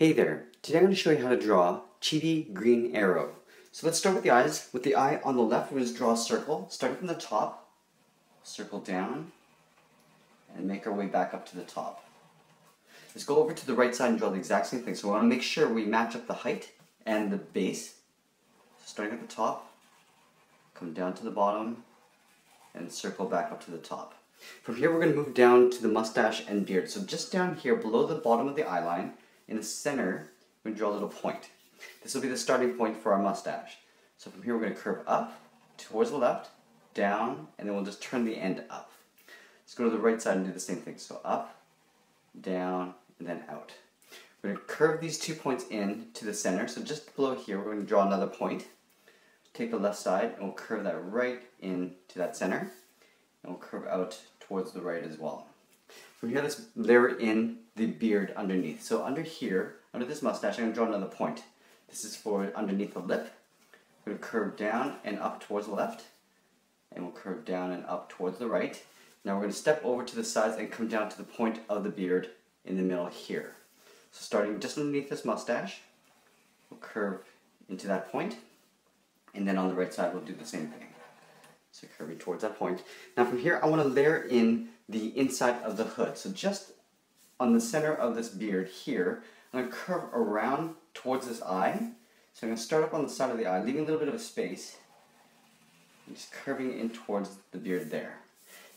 Hey there, today I'm going to show you how to draw chibi green arrow. So let's start with the eyes. With the eye on the left, we're going to draw a circle, starting from the top, circle down, and make our way back up to the top. Let's go over to the right side and draw the exact same thing. So we want to make sure we match up the height and the base. So starting at the top, come down to the bottom, and circle back up to the top. From here we're going to move down to the mustache and beard. So just down here below the bottom of the eye line, in the center, we're going to draw a little point. This will be the starting point for our mustache. So from here we're going to curve up, towards the left, down, and then we'll just turn the end up. Let's go to the right side and do the same thing. So up, down, and then out. We're going to curve these 2 points in to the center. So just below here we're going to draw another point. Take the left side and we'll curve that right in to that center. And we'll curve out towards the right as well. From here, let's layer in the beard underneath. So under here, under this mustache, I'm going to draw another point. This is for underneath the lip. We're going to curve down and up towards the left. And we'll curve down and up towards the right. Now we're going to step over to the sides and come down to the point of the beard in the middle here. So starting just underneath this mustache, we'll curve into that point. And then on the right side, we'll do the same thing. So curving towards that point. Now from here, I want to layer in the inside of the hood. So just on the center of this beard here, I'm going to curve around towards this eye. So I'm going to start up on the side of the eye, leaving a little bit of a space. And just curving in towards the beard there.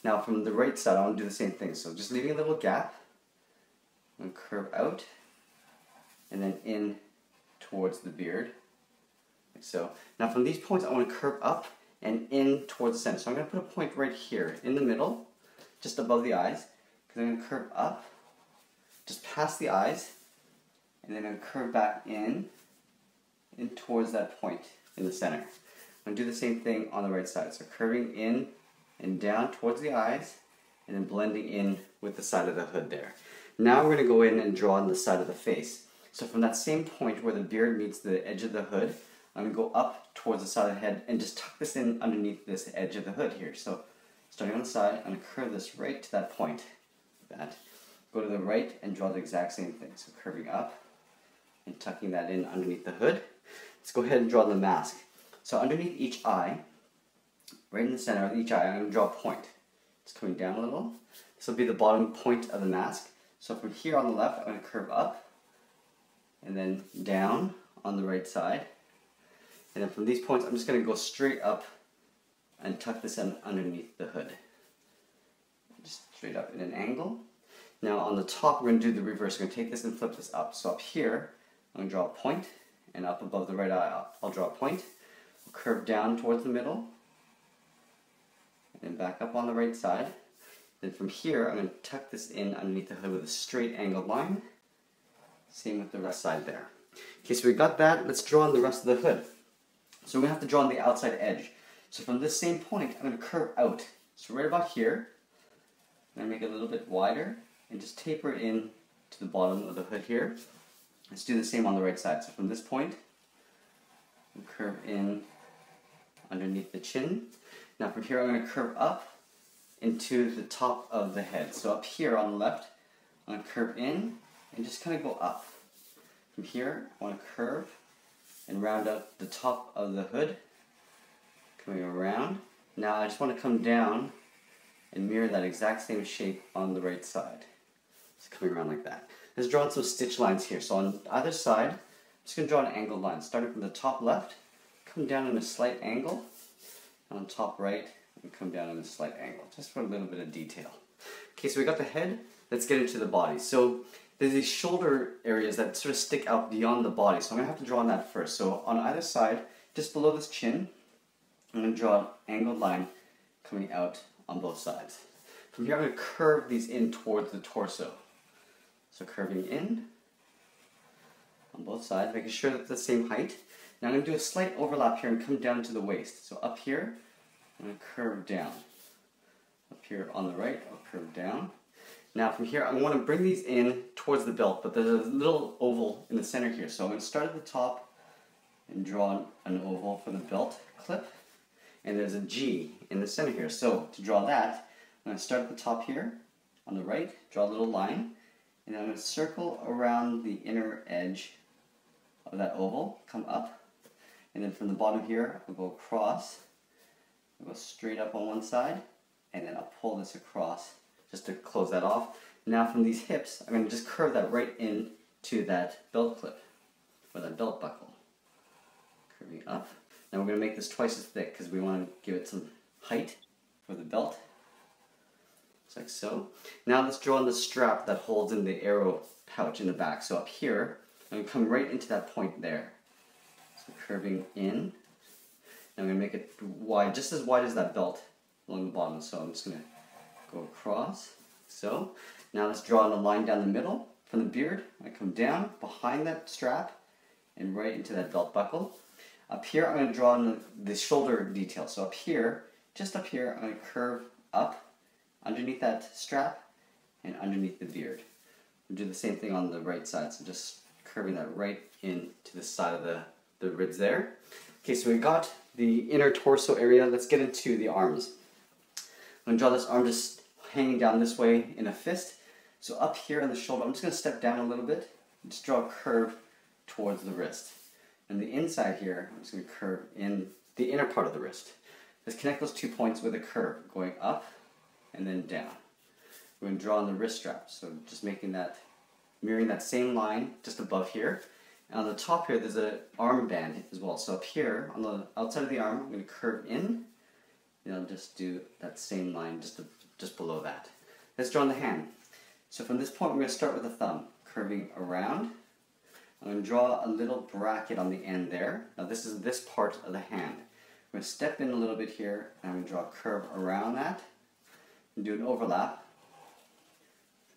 Now from the right side, I want to do the same thing. So just leaving a little gap. I'm going to curve out and then in towards the beard. Like so. Now from these points, I want to curve up and in towards the center. So I'm going to put a point right here in the middle, just above the eyes, because I'm going to curve up, just past the eyes, and then I'm going to curve back in towards that point in the center. I'm going to do the same thing on the right side. So curving in and down towards the eyes, and then blending in with the side of the hood there. Now we're going to go in and draw on the side of the face. So from that same point where the beard meets the edge of the hood, I'm going to go up towards the side of the head and just tuck this in underneath this edge of the hood here. So starting on the side, I'm going to curve this right to that point. Like that. Go to the right and draw the exact same thing. So curving up and tucking that in underneath the hood. Let's go ahead and draw the mask. So underneath each eye, right in the center of each eye, I'm going to draw a point. It's coming down a little. This will be the bottom point of the mask. So from here on the left, I'm going to curve up and then down on the right side. And then from these points, I'm just going to go straight up and tuck this in underneath the hood. Just straight up in an angle. Now on the top, we're going to do the reverse. We're going to take this and flip this up. So up here, I'm going to draw a point, and up above the right eye, I'll draw a point. We'll curve down towards the middle, and then back up on the right side. Then from here, I'm going to tuck this in underneath the hood with a straight angled line. Same with the rest side there. Okay, so we got that. Let's draw on the rest of the hood. So we're going to have to draw on the outside edge. So from this same point, I'm going to curve out. So right about here, I'm going to make it a little bit wider and just taper it in to the bottom of the hood here. Let's do the same on the right side. So from this point, we'll curve in underneath the chin. Now from here, I'm going to curve up into the top of the head. So up here on the left, I'm going to curve in and just kind of go up. From here, I want to curve and round up the top of the hood, coming around. Now I just want to come down and mirror that exact same shape on the right side. Just coming around like that. Let's draw some stitch lines here. So on either side, I'm just going to draw an angled line. Starting from the top left, come down in a slight angle, and on top right, and come down in a slight angle, just for a little bit of detail. Okay, so we got the head. Let's get into the body. So there's these shoulder areas that sort of stick out beyond the body, so I'm going to have to draw on that first. So on either side, just below this chin, I'm going to draw an angled line coming out on both sides. From here, I'm going to curve these in towards the torso. So curving in on both sides, making sure that it's the same height. Now I'm going to do a slight overlap here and come down to the waist. So up here, I'm going to curve down. Up here on the right, I'll curve down. Now from here, I want to bring these in towards the belt, but there's a little oval in the center here. So I'm going to start at the top and draw an oval for the belt clip. And there's a G in the center here. So to draw that, I'm going to start at the top here on the right, draw a little line, And I'm going to circle around the inner edge of that oval, come up, and then from the bottom here, I'll go across, I'll go straight up on one side, and then I'll pull this across just to close that off. Now from these hips, I'm going to just curve that right in to that belt clip, or that belt buckle. Curving up. Now we're going to make this twice as thick because we want to give it some height for the belt. Just like so. Now let's draw on the strap that holds in the arrow pouch in the back. So up here, I'm going to come right into that point there. So curving in. Now I'm going to make it wide, just as wide as that belt along the bottom. So I'm just going to go across. So now let's draw on a line down the middle from the beard. I come down behind that strap and right into that belt buckle. Up here, I'm going to draw on the shoulder detail. So up here, just up here, I'm going to curve up underneath that strap and underneath the beard. We'll do the same thing on the right side. So just curving that right in to the side of the ribs there. Okay, so we got the inner torso area. Let's get into the arms. I'm going to draw this arm just hanging down this way in a fist. So up here on the shoulder, I'm just going to step down a little bit and just draw a curve towards the wrist. And the inside here, I'm just going to curve in the inner part of the wrist. Let's connect those 2 points with a curve, going up and then down. We're going to draw on the wrist strap, so just making that, mirroring that same line just above here. And on the top here, there's an arm band as well. So up here, on the outside of the arm, I'm going to curve in, and I'll just do that same line just below that. Let's draw on the hand. So from this point, we're going to start with the thumb, curving around. I'm going to draw a little bracket on the end there. Now this is this part of the hand. I'm going to step in a little bit here, and I'm going to draw a curve around that, and do an overlap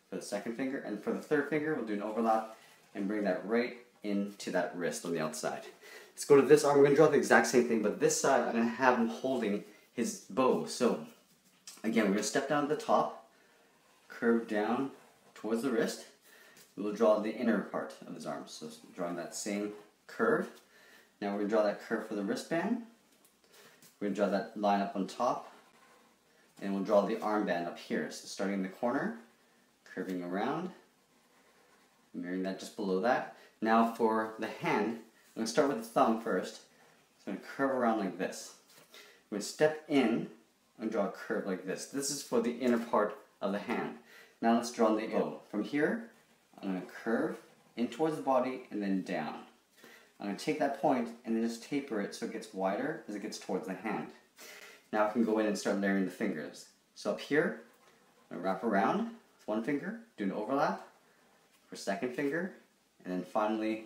for the second finger, and for the third finger, we'll do an overlap and bring that right into that wrist on the outside. Let's go to this arm. We're going to draw the exact same thing, but this side, I'm going to have him holding his bow. So again, we're going to step down to the top, curve down towards the wrist. We will draw the inner part of his arm, so drawing that same curve. Now we're going to draw that curve for the wristband. We're going to draw that line up on top, and we'll draw the armband up here. So starting in the corner, curving around, mirroring that just below that. Now for the hand, I'm going to start with the thumb first. So I'm going to curve around like this. I'm going to step in and draw a curve like this. This is for the inner part of the hand. Now let's draw the bow. From here, I'm going to curve in towards the body and then down. I'm going to take that point and then just taper it so it gets wider as it gets towards the hand. Now I can go in and start layering the fingers. So up here, I'm going to wrap around with one finger, do an overlap for second finger, and then finally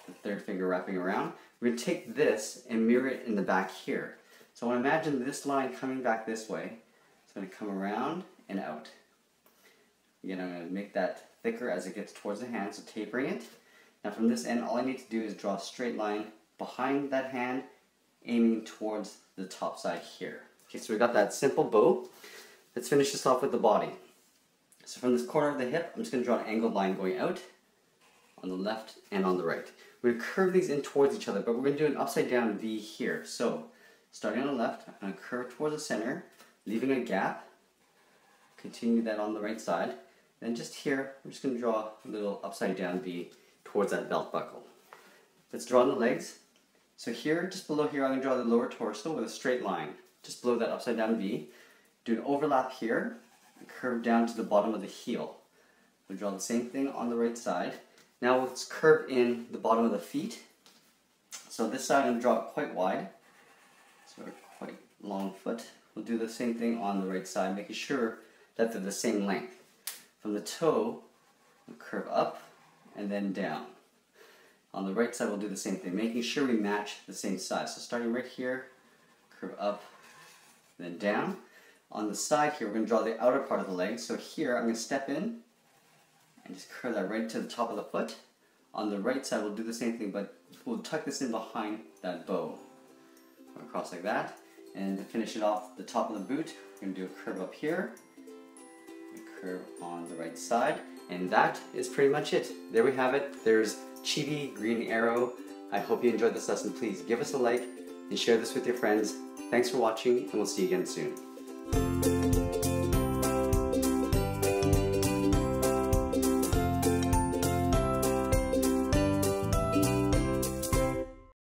the third finger wrapping around. We're going to take this and mirror it in the back here. So I want to imagine this line coming back this way. It's going to come around and out. Again, I'm going to make that thicker as it gets towards the hand, so tapering it. Now from this end, all I need to do is draw a straight line behind that hand, aiming towards the top side here. Okay, so we got that simple bow. Let's finish this off with the body. So from this corner of the hip, I'm just going to draw an angled line going out on the left and on the right. We're going to curve these in towards each other, but we're going to do an upside down V here. So starting on the left, I'm going to curve towards the center, leaving a gap. Continue that on the right side. Then just here, I'm just going to draw a little upside down V towards that belt buckle. Let's draw on the legs. So here, just below here, I'm going to draw the lower torso with a straight line. Just below that upside down V. Do an overlap here, and curve down to the bottom of the heel. We'll draw the same thing on the right side. Now let's curve in the bottom of the feet. So this side I'm going to draw it quite wide. So a quite long foot. We'll do the same thing on the right side, making sure that they're the same length. From the toe, we'll curve up and then down. On the right side, we'll do the same thing, making sure we match the same size. So starting right here, curve up, then down. On the side here, we're going to draw the outer part of the leg. So here, I'm going to step in and just curve that right to the top of the foot. On the right side, we'll do the same thing, but we'll tuck this in behind that bow. Across like that. And to finish it off, the top of the boot, we're going to do a curve up here. Curve on the right side, and that is pretty much it. There we have it. There's Chibi Green Arrow. I hope you enjoyed this lesson. Please give us a like and share this with your friends. Thanks for watching, and we'll see you again soon.